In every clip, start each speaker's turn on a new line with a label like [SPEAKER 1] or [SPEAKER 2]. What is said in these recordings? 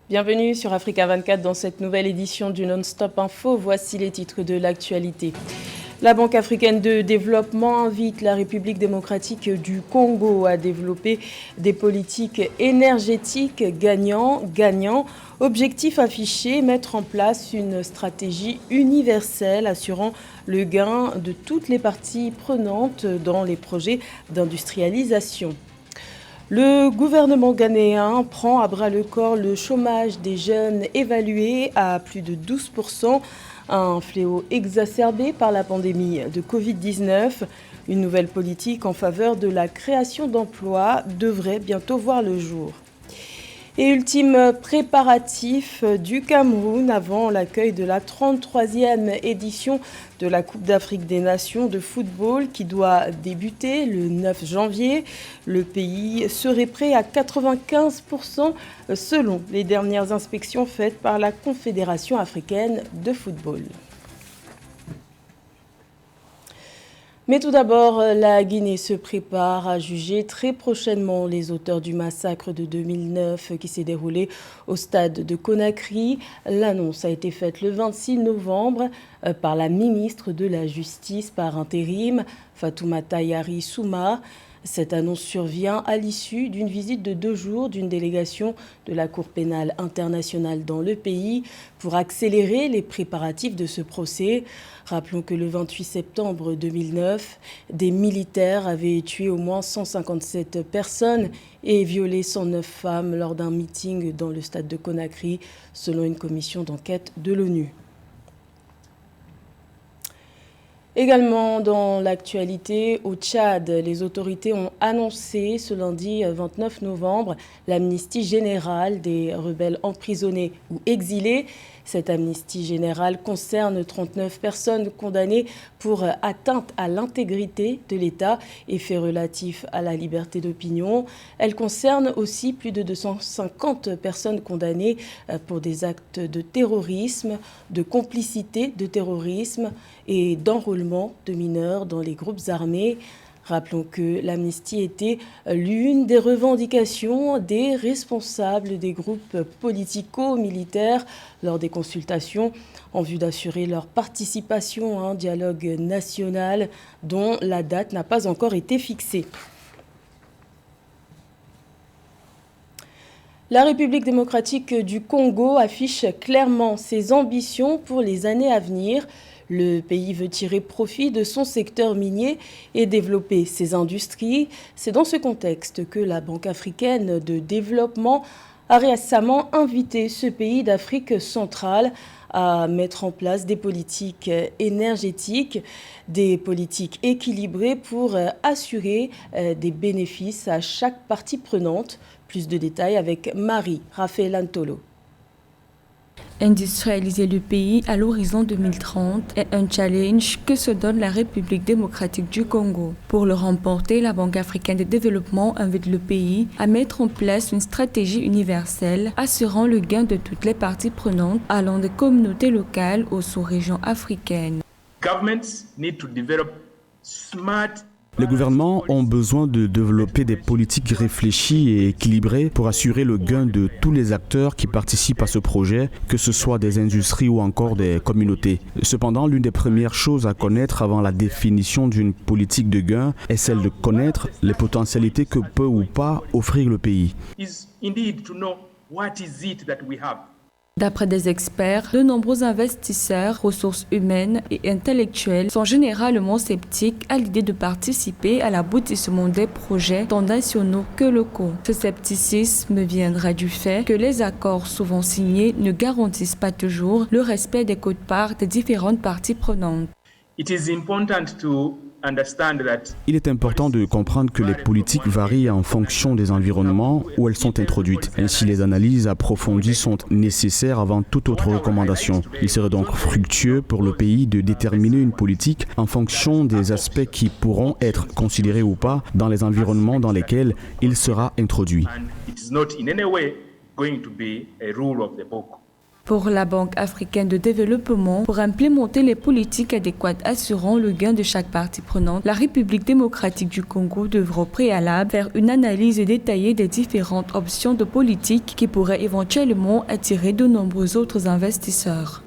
[SPEAKER 1] Bienvenue sur Africa 24 dans cette nouvelle édition du Non-Stop Info. Voici les titres de l'actualité. La Banque africaine de développement invite la République démocratique du Congo à développer des politiques énergétiques gagnant-gagnant. Objectif affiché, mettre en place une stratégie universelle assurant le gain de toutes les parties prenantes dans les projets d'industrialisation. Le gouvernement ghanéen prend à bras-le-corps le chômage des jeunes évalué à plus de 12%, un fléau exacerbé par la pandémie de Covid-19. Une nouvelle politique en faveur de la création d'emplois devrait bientôt voir le jour. Et ultime préparatif du Cameroun avant l'accueil de la 33e édition de la Coupe d'Afrique des Nations de football qui doit débuter le 9 janvier. Le pays serait prêt à 95% selon les dernières inspections faites par la Confédération africaine de football. Mais tout d'abord, la Guinée se prépare à juger très prochainement les auteurs du massacre de 2009 qui s'est déroulé au stade de Conakry. L'annonce a été faite le 26 novembre par la ministre de la Justice par intérim, Fatoumata Yari Souma. Cette annonce survient à l'issue d'une visite de 2 jours d'une délégation de la Cour pénale internationale dans le pays pour accélérer les préparatifs de ce procès. Rappelons que le 28 septembre 2009, des militaires avaient tué au moins 157 personnes et violé 109 femmes lors d'un meeting dans le stade de Conakry, selon une commission d'enquête de l'ONU. Également dans l'actualité, au Tchad, les autorités ont annoncé ce lundi 29 novembre l'amnistie générale des rebelles emprisonnés ou exilés. Cette amnistie générale concerne 39 personnes condamnées pour atteinte à l'intégrité de l'État et faits relatifs à la liberté d'opinion. Elle concerne aussi plus de 250 personnes condamnées pour des actes de terrorisme, de complicité de terrorisme et d'enrôlement de mineurs dans les groupes armés. Rappelons que l'amnistie était l'une des revendications des responsables des groupes politico-militaires lors des consultations en vue d'assurer leur participation à un dialogue national dont la date n'a pas encore été fixée. La République démocratique du Congo affiche clairement ses ambitions pour les années à venir. Le pays veut tirer profit de son secteur minier et développer ses industries. C'est dans ce contexte que la Banque africaine de développement a récemment invité ce pays d'Afrique centrale à mettre en place des politiques énergétiques, des politiques équilibrées pour assurer des bénéfices à chaque partie prenante. Plus de détails avec Marie-Raphaël Antolo.
[SPEAKER 2] Industrialiser le pays à l'horizon 2030 est un challenge que se donne la République démocratique du Congo. Pour le remporter, la Banque africaine de développement invite le pays à mettre en place une stratégie universelle assurant le gain de toutes les parties prenantes allant des communautés locales aux sous-régions africaines.
[SPEAKER 3] Les gouvernements ont besoin de développer des politiques réfléchies et équilibrées pour assurer le gain de tous les acteurs qui participent à ce projet, que ce soit des industries ou encore des communautés. Cependant, l'une des premières choses à connaître avant la définition d'une politique de gain est celle de connaître les potentialités que peut ou pas offrir le pays.
[SPEAKER 2] D'après des experts, de nombreux investisseurs, ressources humaines et intellectuelles sont généralement sceptiques à l'idée de participer à l'aboutissement des projets tant nationaux que locaux. Ce scepticisme viendra du fait que les accords souvent signés ne garantissent pas toujours le respect des quotes-parts des différentes parties prenantes.
[SPEAKER 3] Il est important de comprendre que les politiques varient en fonction des environnements où elles sont introduites. Ainsi, les analyses approfondies sont nécessaires avant toute autre recommandation. Il serait donc fructueux pour le pays de déterminer une politique en fonction des aspects qui pourront être considérés ou pas dans les environnements dans lesquels il sera introduit.
[SPEAKER 2] Pour la Banque africaine de développement, pour implémenter les politiques adéquates assurant le gain de chaque partie prenante, la République démocratique du Congo devra au préalable faire une analyse détaillée des différentes options de politique qui pourraient éventuellement attirer de nombreux autres investisseurs.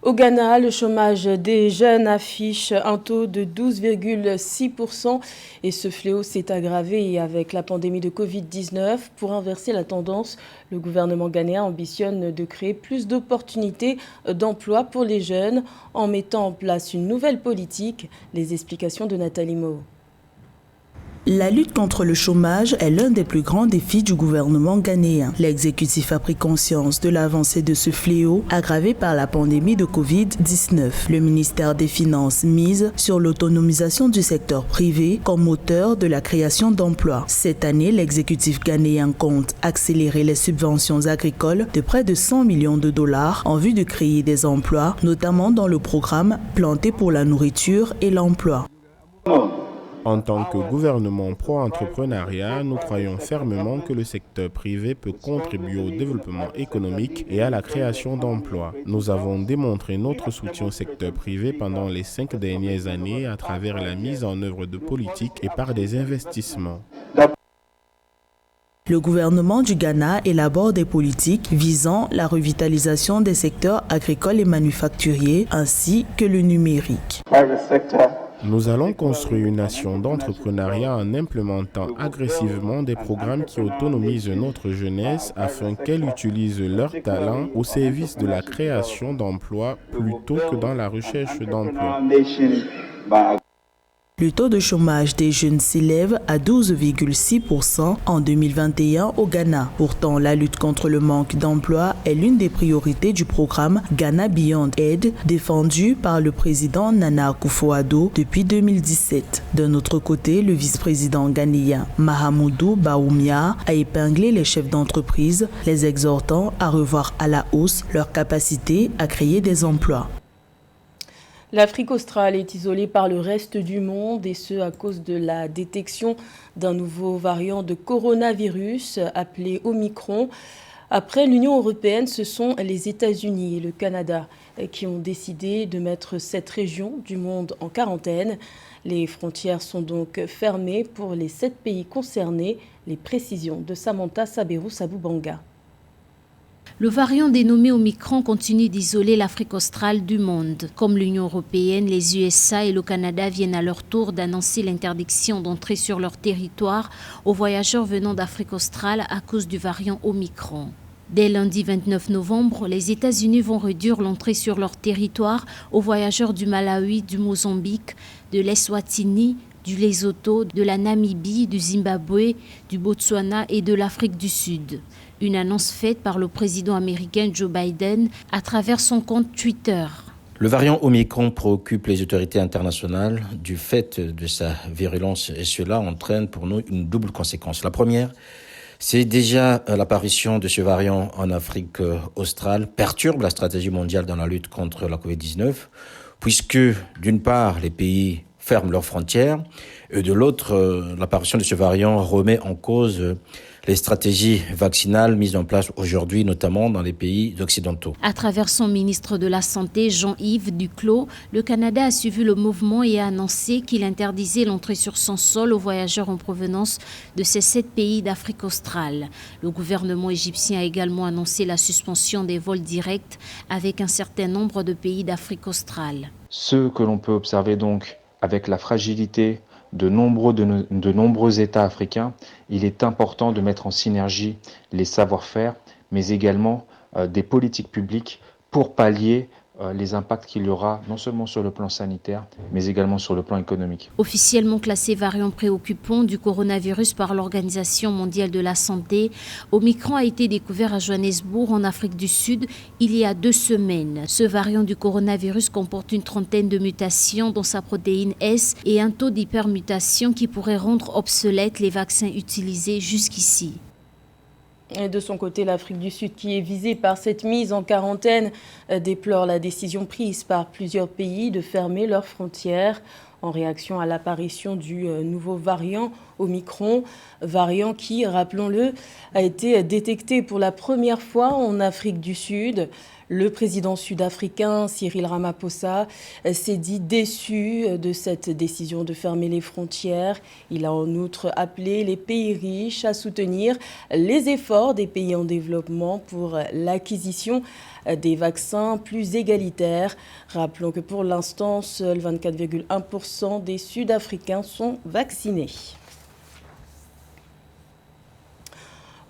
[SPEAKER 1] Au Ghana, le chômage des jeunes affiche un taux de 12,6% et ce fléau s'est aggravé avec la pandémie de Covid-19. Pour inverser la tendance, le gouvernement ghanéen ambitionne de créer plus d'opportunités d'emploi pour les jeunes en mettant en place une nouvelle politique. Les explications de Nathalie Mo.
[SPEAKER 4] La lutte contre le chômage est l'un des plus grands défis du gouvernement ghanéen. L'exécutif a pris conscience de l'avancée de ce fléau aggravé par la pandémie de Covid-19. Le ministère des Finances mise sur l'autonomisation du secteur privé comme moteur de la création d'emplois. Cette année, l'exécutif ghanéen compte accélérer les subventions agricoles de près de 100 millions de dollars en vue de créer des emplois, notamment dans le programme Planter pour la nourriture et l'emploi.
[SPEAKER 5] En tant que gouvernement pro-entrepreneuriat, nous croyons fermement que le secteur privé peut contribuer au développement économique et à la création d'emplois. Nous avons démontré notre soutien au secteur privé pendant les 5 dernières années à travers la mise en œuvre de politiques et par des investissements.
[SPEAKER 4] Le gouvernement du Ghana élabore des politiques visant la revitalisation des secteurs agricoles et manufacturiers ainsi que le numérique.
[SPEAKER 5] Nous allons construire une nation d'entrepreneuriat en implémentant agressivement des programmes qui autonomisent notre jeunesse afin qu'elle utilise leurs talents au service de la création d'emplois plutôt que dans la recherche d'emplois.
[SPEAKER 4] Le taux de chômage des jeunes s'élève à 12,6% en 2021 au Ghana. Pourtant, la lutte contre le manque d'emploi est l'une des priorités du programme Ghana Beyond Aid, défendu par le président Nana Akufo-Addo depuis 2017. D'un autre côté, le vice-président ghanéen Mahamoudou Bawumia a épinglé les chefs d'entreprise, les exhortant à revoir à la hausse leur capacité à créer des emplois.
[SPEAKER 1] L'Afrique australe est isolée par le reste du monde et ce à cause de la détection d'un nouveau variant de coronavirus appelé Omicron. Après l'Union européenne, ce sont les États-Unis et le Canada qui ont décidé de mettre cette région du monde en quarantaine. Les frontières sont donc fermées pour les 7 pays concernés. Les précisions de Samantha Saberou-Saboubanga.
[SPEAKER 6] Le variant dénommé Omicron continue d'isoler l'Afrique australe du monde. Comme l'Union européenne, les USA et le Canada viennent à leur tour d'annoncer l'interdiction d'entrer sur leur territoire aux voyageurs venant d'Afrique australe à cause du variant Omicron. Dès lundi 29 novembre, les États-Unis vont réduire l'entrée sur leur territoire aux voyageurs du Malawi, du Mozambique, de l'Eswatini, du Lesotho, de la Namibie, du Zimbabwe, du Botswana et de l'Afrique du Sud. Une annonce faite par le président américain Joe Biden à travers son compte Twitter.
[SPEAKER 7] Le variant Omicron préoccupe les autorités internationales du fait de sa virulence et cela entraîne pour nous une double conséquence. La première, c'est déjà l'apparition de ce variant en Afrique australe perturbe la stratégie mondiale dans la lutte contre la Covid-19 puisque d'une part les pays ferment leurs frontières et de l'autre l'apparition de ce variant remet en cause les stratégies vaccinales mises en place aujourd'hui, notamment dans les pays occidentaux.
[SPEAKER 6] À travers son ministre de la Santé, Jean-Yves Duclos, le Canada a suivi le mouvement et a annoncé qu'il interdisait l'entrée sur son sol aux voyageurs en provenance de ces 7 pays d'Afrique australe. Le gouvernement égyptien a également annoncé la suspension des vols directs avec un certain nombre de pays d'Afrique australe.
[SPEAKER 8] Ce que l'on peut observer donc avec la fragilité de nombreux États africains, il est important de mettre en synergie les savoir-faire, mais également des politiques publiques pour pallier les impacts qu'il y aura non seulement sur le plan sanitaire, mais également sur le plan économique.
[SPEAKER 6] Officiellement classé variant préoccupant du coronavirus par l'Organisation mondiale de la santé, Omicron a été découvert à Johannesburg, en Afrique du Sud, il y a 2 semaines. Ce variant du coronavirus comporte une trentaine de mutations dans sa protéine S et un taux d'hypermutation qui pourrait rendre obsolètes les vaccins utilisés jusqu'ici.
[SPEAKER 1] Et de son côté, l'Afrique du Sud, qui est visée par cette mise en quarantaine, déplore la décision prise par plusieurs pays de fermer leurs frontières. en réaction à l'apparition du nouveau variant Omicron, variant qui, rappelons-le, a été détecté pour la première fois en Afrique du Sud. Le président sud-africain Cyril Ramaphosa s'est dit déçu de cette décision de fermer les frontières. Il a en outre appelé les pays riches à soutenir les efforts des pays en développement pour l'acquisition des vaccins plus égalitaires. Rappelons que pour l'instant, seuls 24,1% des Sud-Africains sont vaccinés.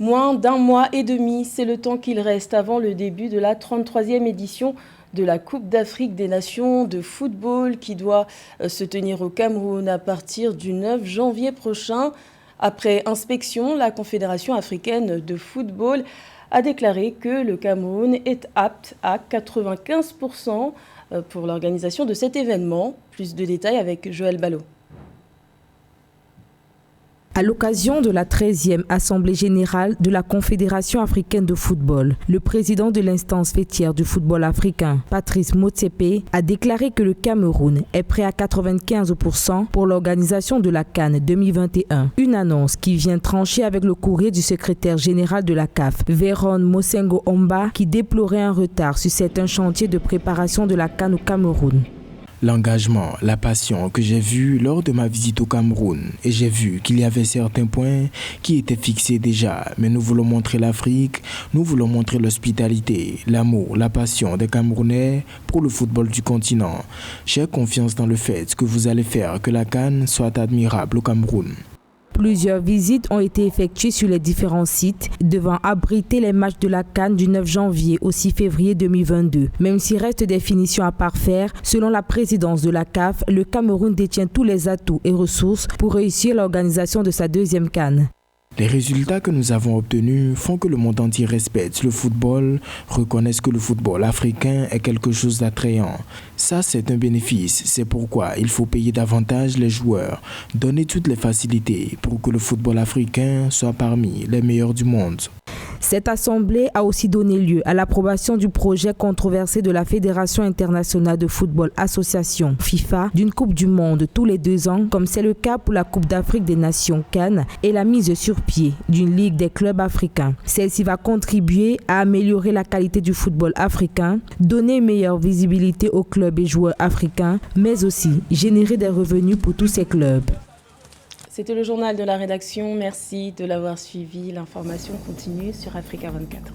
[SPEAKER 1] Moins d'un mois et demi, c'est le temps qu'il reste avant le début de la 33e édition de la Coupe d'Afrique des Nations de football qui doit se tenir au Cameroun à partir du 9 janvier prochain. Après inspection, la Confédération africaine de football a déclaré que le Cameroun est apte à 95% pour l'organisation de cet événement. Plus de détails avec Joël Ballot.
[SPEAKER 9] À l'occasion de la 13e Assemblée générale de la Confédération africaine de football, le président de l'instance fêtière du football africain, Patrice Motsepe, a déclaré que le Cameroun est prêt à 95% pour l'organisation de la CAN 2021. Une annonce qui vient trancher avec le courrier du secrétaire général de la CAF, Véron Mosengo Omba, qui déplorait un retard sur certains chantiers de préparation de la CAN au Cameroun.
[SPEAKER 10] L'engagement, la passion que j'ai vu lors de ma visite au Cameroun, et j'ai vu qu'il y avait certains points qui étaient fixés déjà, mais nous voulons montrer l'Afrique, nous voulons montrer l'hospitalité, l'amour, la passion des Camerounais pour le football du continent. J'ai confiance dans le fait que vous allez faire que la CAN soit admirable au Cameroun.
[SPEAKER 9] Plusieurs visites ont été effectuées sur les différents sites devant abriter les matchs de la CAN du 9 janvier au 6 février 2022. Même s'il reste des finitions à parfaire, selon la présidence de la CAF, le Cameroun détient tous les atouts et ressources pour réussir l'organisation de sa deuxième CAN.
[SPEAKER 10] Les résultats que nous avons obtenus font que le monde entier respecte le football, reconnaisse que le football africain est quelque chose d'attrayant. Ça, c'est un bénéfice. C'est pourquoi il faut payer davantage les joueurs, donner toutes les facilités pour que le football africain soit parmi les meilleurs du monde.
[SPEAKER 9] Cette assemblée a aussi donné lieu à l'approbation du projet controversé de la Fédération internationale de football association FIFA d'une Coupe du monde tous les 2 ans, comme c'est le cas pour la Coupe d'Afrique des Nations CAN et la mise sur pied d'une Ligue des clubs africains. Celle-ci va contribuer à améliorer la qualité du football africain, donner une meilleure visibilité aux clubs et joueurs africains, mais aussi générer des revenus pour tous ces clubs.
[SPEAKER 1] C'était le journal de la rédaction. Merci de l'avoir suivi. L'information continue sur Africa 24.